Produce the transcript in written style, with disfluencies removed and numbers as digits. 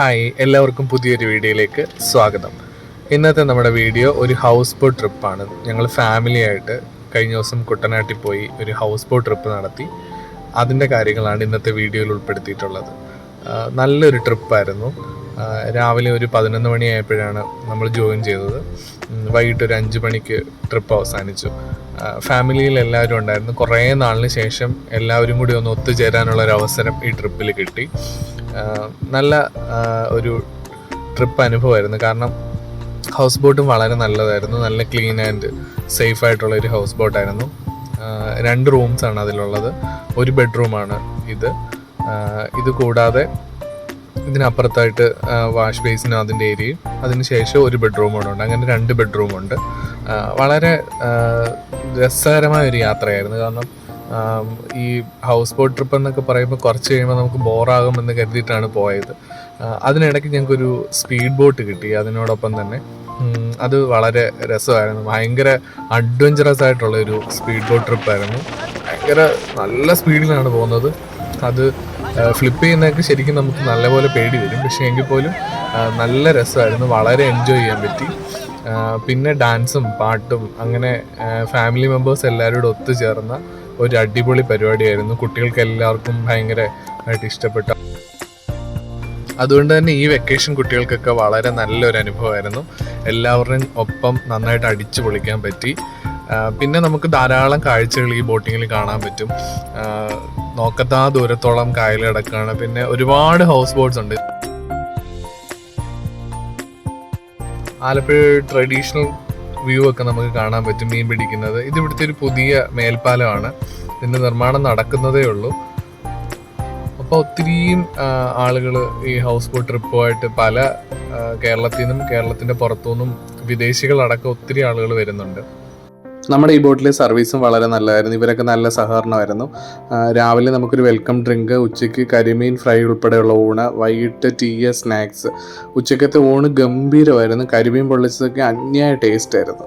Hi, എല്ലാവർക്കും പുതിയൊരു വീഡിയോയിലേക്ക് സ്വാഗതം. ഇന്നത്തെ നമ്മുടെ വീഡിയോ ഒരു ഹൗസ് ബോട്ട് ട്രിപ്പാണ്. ഞങ്ങൾ ഫാമിലി ആയിട്ട് കഴിഞ്ഞ ദിവസം കുട്ടനാട്ടിൽ പോയി ഒരു ഹൗസ് ബോട്ട് ട്രിപ്പ് നടത്തി. അതിൻ്റെ കാര്യങ്ങളാണ് ഇന്നത്തെ വീഡിയോയിൽ ഉൾപ്പെടുത്തിയിട്ടുള്ളത്. നല്ലൊരു ട്രിപ്പായിരുന്നു. രാവിലെ ഒരു 11 മണിയായപ്പോഴാണ് നമ്മൾ ജോയിൻ ചെയ്തത്. വൈകിട്ട് ഒരു 5 മണിക്ക് ട്രിപ്പ് അവസാനിച്ചു. ഫാമിലിയിൽ എല്ലാവരും ഉണ്ടായിരുന്നു. കുറേ നാളിന് ശേഷം എല്ലാവരും കൂടി ഒന്ന് ഒത്തുചേരാനുള്ളൊരു അവസരം ഈ ട്രിപ്പിൽ കിട്ടി. നല്ല ഒരു ട്രിപ്പ് അനുഭവമായിരുന്നു. കാരണം ഹൗസ് ബോട്ടും വളരെ നല്ലതായിരുന്നു. നല്ല ക്ലീൻ ആൻഡ് സേഫ് ആയിട്ടുള്ളൊരു ഹൗസ് ബോട്ടായിരുന്നു. 2 റൂംസാണ് അതിലുള്ളത്. ഒരു ബെഡ്റൂമാണ് ഇത് കൂടാതെ ഇതിനപ്പുറത്തായിട്ട് വാഷ് ബേസിനും അതിൻ്റെ ഏരിയയും അതിന് ശേഷം ഒരു ബെഡ്റൂം കൂടെ ഉണ്ട്. അങ്ങനെ 2 ബെഡ്റൂമുണ്ട്. വളരെ രസകരമായ ഒരു യാത്രയായിരുന്നു. കാരണം ഈ ഹൗസ് ബോട്ട് ട്രിപ്പ് എന്നൊക്കെ പറയുമ്പോൾ കുറച്ച് കഴിയുമ്പോൾ നമുക്ക് ബോറാകുമെന്ന് കരുതിയിട്ടാണ് പോയത്. അതിനിടയ്ക്ക് ഞങ്ങൾക്കൊരു സ്പീഡ് ബോട്ട് കിട്ടി. അതിനോടൊപ്പം തന്നെ അത് വളരെ രസമായിരുന്നു. ഭയങ്കര അഡ്വഞ്ചറസ് ആയിട്ടുള്ളൊരു സ്പീഡ് ബോട്ട് ട്രിപ്പായിരുന്നു. ഭയങ്കര നല്ല സ്പീഡിലാണ് പോകുന്നത്. അത് ഫ്ലിപ്പ് ചെയ്യുന്നതൊക്കെ ശരിക്കും നമുക്ക് നല്ലപോലെ പേടി വരും. പക്ഷേ എങ്കിൽ പോലും നല്ല രസമായിരുന്നു. വളരെ എൻജോയ് ചെയ്യാൻ പറ്റി. പിന്നെ ഡാൻസും പാട്ടും അങ്ങനെ ഫാമിലി മെമ്പേഴ്സ് എല്ലാവരും കൂടെ ഒത്തുചേർന്ന ഒരു അടിപൊളി പരിപാടിയായിരുന്നു. കുട്ടികൾക്ക് എല്ലാവർക്കും ഭയങ്കരമായിട്ട് ഇഷ്ടപ്പെട്ട. അതുകൊണ്ട് തന്നെ ഈ വെക്കേഷൻ കുട്ടികൾക്കൊക്കെ വളരെ നല്ലൊരു അനുഭവമായിരുന്നു. എല്ലാവരുടെയും ഒപ്പം നന്നായിട്ട് അടിച്ചു പൊളിക്കാൻ പറ്റി. പിന്നെ നമുക്ക് ധാരാളം കാഴ്ചകൾ ഈ ബോട്ടിങ്ങിൽ കാണാൻ പറ്റും. നോക്കത്താ ദൂരത്തോളം കായൽ കിടക്കുകയാണ്. പിന്നെ ഒരുപാട് ഹൗസ് ബോട്ട്സ് ഉണ്ട്. ആലപ്പുഴ ട്രഡീഷണൽ വ്യൂ ഒക്കെ നമുക്ക് കാണാൻ പറ്റും. മീൻ പിടിക്കുന്നത്. ഇത് ഇവിടുത്തെ ഒരു പുതിയ മേൽപ്പാലമാണ്. ഇതിൻ്റെ നിർമ്മാണം നടക്കുന്നതേ ഉള്ളൂ. അപ്പോൾ ഒത്തിരിയും ആളുകൾ ഈ ഹൗസ് ബോട്ട് ട്രിപ്പുമായിട്ട് പല കേരളത്തിൽ നിന്നും കേരളത്തിൻ്റെ പുറത്തുനിന്നും വിദേശികളടക്കം ഒത്തിരി ആളുകൾ വരുന്നുണ്ട്. നമ്മുടെ ഈ ബോട്ടിലെ സർവീസും വളരെ നല്ലതായിരുന്നു. ഇവരൊക്കെ നല്ല സഹകരണമായിരുന്നു. രാവിലെ നമുക്കൊരു വെൽക്കം ഡ്രിങ്ക്, ഉച്ചയ്ക്ക് കരിമീൻ ഫ്രൈ ഉൾപ്പെടെയുള്ള ഊണ്, വൈകിട്ട് ടീ, സ്നാക്സ്. ഉച്ചക്കത്തെ ഊണ് ഗംഭീരമായിരുന്നു. കരിമീൻ പൊള്ളിച്ചതൊക്കെ അന്യായ ടേസ്റ്റ് ആയിരുന്നു.